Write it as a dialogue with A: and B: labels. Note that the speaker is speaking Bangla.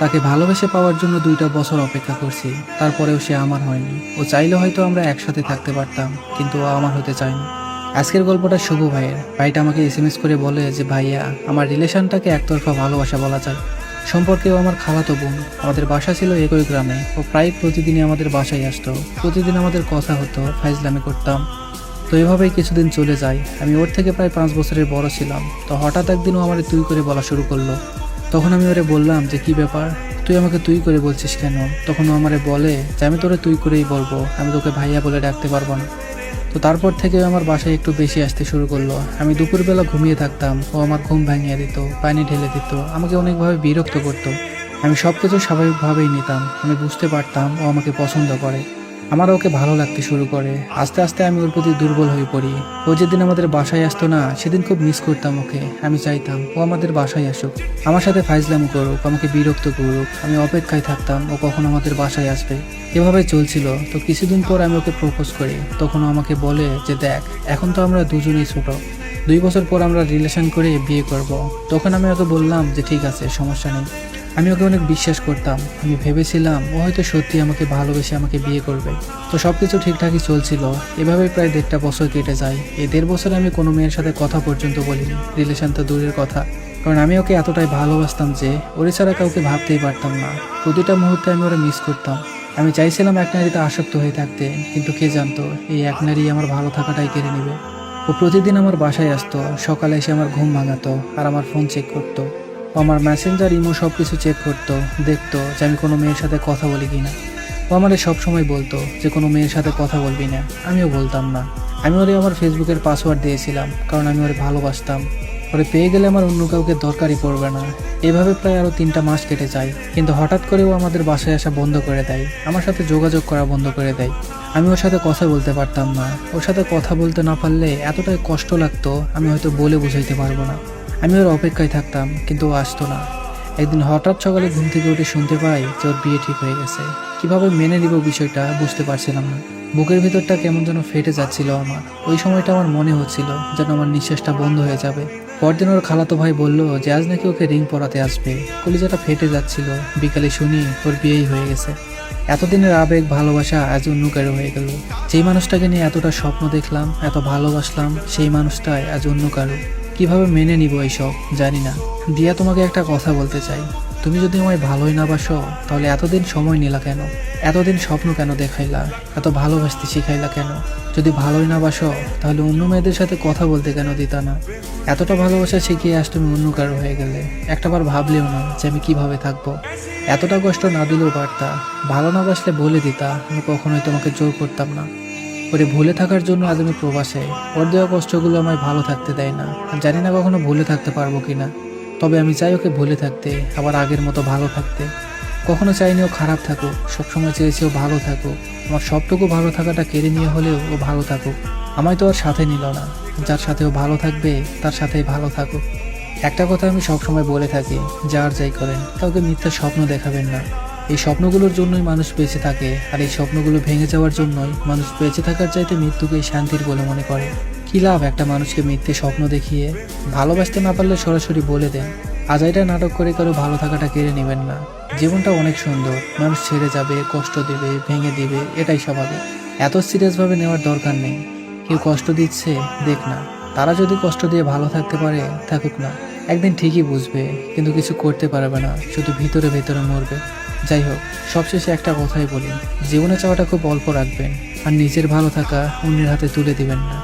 A: তাকে ভালোবেসে পাওয়ার জন্য 2টা বছর অপেক্ষা করছি, তারপরেও সে আমার হয়নি। ও চাইলে হয়তো আমরা একসাথে থাকতে পারতাম, কিন্তু ও আমার হতে চায়নি। আজকের গল্পটা শুভ ভাইয়ের। ভাইটা আমাকে এসএমএস করে বলে যে ভাইয়া, আমার রিলেশনটাকে একতরফা ভালোবাসা বলা যায়। সম্পর্কেও আমার খালাতো বোন। আমাদের বাসা ছিল একই গ্রামে। ও প্রায় প্রতিদিনই আমাদের বাসায় আসতো। প্রতিদিন আমাদের কথা হতো, ফাইজলামি করতাম। তো এভাবেই কিছুদিন চলে যায়। আমি ওর থেকে প্রায় 5 বছরের বড় ছিলাম। তো হঠাৎ একদিন ও আমার তুই করে বলা শুরু করলো। তখন আমি ওরে বললাম যে কি ব্যাপার, তুই আমাকে তুই করে বলছিস কেন? তখন ও আমারে বলে যে আমি তোরে তুই করেই বলবো, আমি তোকে ভাইয়া বলে ডাকতে পারবো না। তো তারপর থেকে ও আমার বাসায় একটু বেশি আসতে শুরু করলো। আমি দুপুরবেলা ঘুমিয়ে থাকতাম, ও আমার ঘুম ভাঙিয়ে দিত, পানি ঢেলে দিত, আমাকে অনেকভাবে বিরক্ত করতো। আমি সব কিছু স্বাভাবিকভাবেই নিতাম। আমি বুঝতে পারতাম ও আমাকে পছন্দ করে, আমার ওকে ভালো লাগতে শুরু করে। আস্তে আস্তে আমি ওর প্রতি দুর্বল হয়ে পড়ি। ও যেদিন আমাদের বাসায় আসতো না, সেদিন খুব মিস করতাম ওকে। আমি চাইতাম ও আমাদের বাসায় আসুক, আমার সাথে ফাইজলামি করুক, আমাকে বিরক্ত করুক। আমি অপেক্ষায় থাকতাম ও কখন আমাদের বাসায় আসবে। এভাবে চলছিল। তো কিছুদিন পর আমি ওকে প্রপোজ করি। তখন ও আমাকে বলে যে দেখ, এখন তো আমরা দুজনেই ছোট, 2 বছর পর আমরা রিলেশন করে বিয়ে করব। তখন আমি ওকে বললাম যে ঠিক আছে, সমস্যা নেই। আমি ওকে অনেক বিশ্বাস করতাম। আমি ভেবেছিলাম ও হয়তো সত্যি আমাকে ভালোবেসে আমাকে বিয়ে করবে। তো সবকিছু ঠিকঠাকই চলছিল। এভাবেই প্রায় 1.5 বছর কেটে যায়। এই 1.5 বছরে আমি কোনো মেয়ের সাথে কথা পর্যন্ত বলিনি। রিলেশন তো দূরের কথা, কারণ আমি ওকে এতটাই ভালোবাসতাম যে ওর ছাড়া কাউকে ভাবতেই পারতাম না। প্রতিটা মুহূর্তে আমি ওরা মিস করতাম। আমি চাইছিলাম এক নারীতে আসক্ত হয়ে থাকতে, কিন্তু কে জানতো এই এক নারী আমার ভালো থাকাটাই কেড়ে নেবে। ও প্রতিদিন আমার বাসায় আসতো, সকালে এসে আমার ঘুম ভাঙাতো আর আমার ফোন চেক করতো। ও আমার মেসেঞ্জার, ইমো সব কিছু চেক করতো, দেখতো যে আমি কোনো মেয়ের সাথে কথা বলি কিনা। ও আমারে সবসময় বলতো যে কোনো মেয়ের সাথে কথা বলবি না। আমিও বলতাম না। আমি ওরে আমার ফেসবুকের পাসওয়ার্ড দিয়েছিলাম, কারণ আমি ওরে ভালোবাসতাম। ওরে পেয়ে গেলে আমার অন্য কাউকে দরকারই পড়বে না। এভাবে প্রায় আরও 3টা মাস কেটে যায়। কিন্তু হঠাৎ করে ও আমাদের বাসায় আসা বন্ধ করে দেয়, আমার সাথে যোগাযোগ করা বন্ধ করে দেয়। আমি ওর সাথে কথা বলতে পারতাম না। ওর সাথে কথা বলতে না পারলে এতটাই কষ্ট লাগতো, আমি হয়তো বলে বুঝাইতে পারবো না। আমি ওর অপেক্ষায় থাকতাম, কিন্তু ও আসতো না। একদিন হঠাৎ সকালে ঘুম থেকে উঠে শুনতে পাই যে ওর বিয়ে ঠিক হয়ে গেছে। কিভাবে মেনে নিব বিষয়টা বুঝতে পারছিলাম না। বুকের ভিতরটা কেমন যেন ফেটে যাচ্ছিল আমার। ওই সময়টা আমার মনে হচ্ছিল যেন আমার নিঃশ্বাসটা বন্ধ হয়ে যাবে। পরদিন ওর খালাতো ভাই বলল যে আজ নাকি ওকে রিং পরাতে আসবে। কলিজাটা ফেটে যাচ্ছিল। বিকালে শুনি ওর বিয়েই হয়ে গেছে। এতদিনের আবেগ, ভালোবাসা আজ অন্য কারো হয়ে গেল। যেই মানুষটাকে নিয়ে এতটা স্বপ্ন দেখলাম, এত ভালোবাসলাম, সেই মানুষটাই আজ অন্য কারো। কিভাবে মেনে নিব এইসব জানি না। দিয়া, তোমাকে একটা কথা বলতে চাই। তুমি যদি আমায় ভালোই না বাসো, তাহলে এতদিন সময় নিলা কেন? এতদিন স্বপ্ন কেন দেখাইলা? এত ভালোবাসতে শিখাইলা কেন? যদি ভালোই না বাসো, তাহলে অন্য মেয়েদের সাথে কথা বলতে কেন দিতা না? এতটা ভালোবাসা শিখিয়ে আজ তুমি অন্য কারো হয়ে গেলে। একটাবার ভাবলেও না যে আমি কিভাবে থাকবো? এতটা কষ্ট না দিলেও পারতা। ভালো না বাসলে বলে দিতা, আমি কখনোই তোমাকে জোর করতাম না। ওরে ভুলে থাকার জন্য আজ আমি প্রবাসে। ওর দেওয়া কষ্টগুলো আমায় ভালো থাকতে দেয় না। জানি না কখনো ভুলে থাকতে পারবো কিনা। তবে আমি চাই ওকে ভুলে থাকতে, আবার আগের মতো ভালো থাকতে। কখনো চাইনি ও খারাপ থাকুক, সবসময় চেয়েছি ও ভালো থাকুক। আমার সবটুকু ভালো থাকাটা কেড়ে নিয়ে হলেও ও ভালো থাকুক। আমায় তো আর সাথে নিল না। যার সাথে ও ভালো থাকবে তার সাথেই ভালো থাকুক। একটা কথা আমি সবসময় বলে থাকি, যার যাই করেন কাউকে মিথ্যা স্বপ্ন দেখাবেন না। এই স্বপ্নগুলোর জন্যই মানুষ বেঁচে থাকে, আর এই স্বপ্নগুলো ভেঙে যাওয়ার জন্যই মানুষ বেঁচে থাকার চাইতে মৃত্যুকেই শান্তির বলে মনে করে। কী লাভ একটা মানুষকে মিথ্যে স্বপ্ন দেখিয়ে? ভালোবাসতে না পারলে সরাসরি বলে দেন। আজাইটা নাটক করে কারো ভালো থাকাটা কেড়ে নেবেন না। জীবনটা অনেক সুন্দর। মানুষ ছেড়ে যাবে, কষ্ট দেবে, ভেঙে দিবে, এটাই স্বাভাবিক। এত সিরিয়াসভাবে নেওয়ার দরকার নেই। কেউ কষ্ট দিচ্ছে, দেখ না। তারা যদি কষ্ট দিয়ে ভালো থাকতে পারে, থাকুক না। একদিন ঠিকই বুঝবে, কিন্তু কিছু করতে পারবে না, শুধু ভিতরে ভিতরে মরবে। যাই হোক, সবশেষে একটা কথাই বলি, জীবনে চাওয়াটা খুব অল্প রাখবেন, আর নিজের ভালো থাকা অন্যের হাতে তুলে দিবেন না।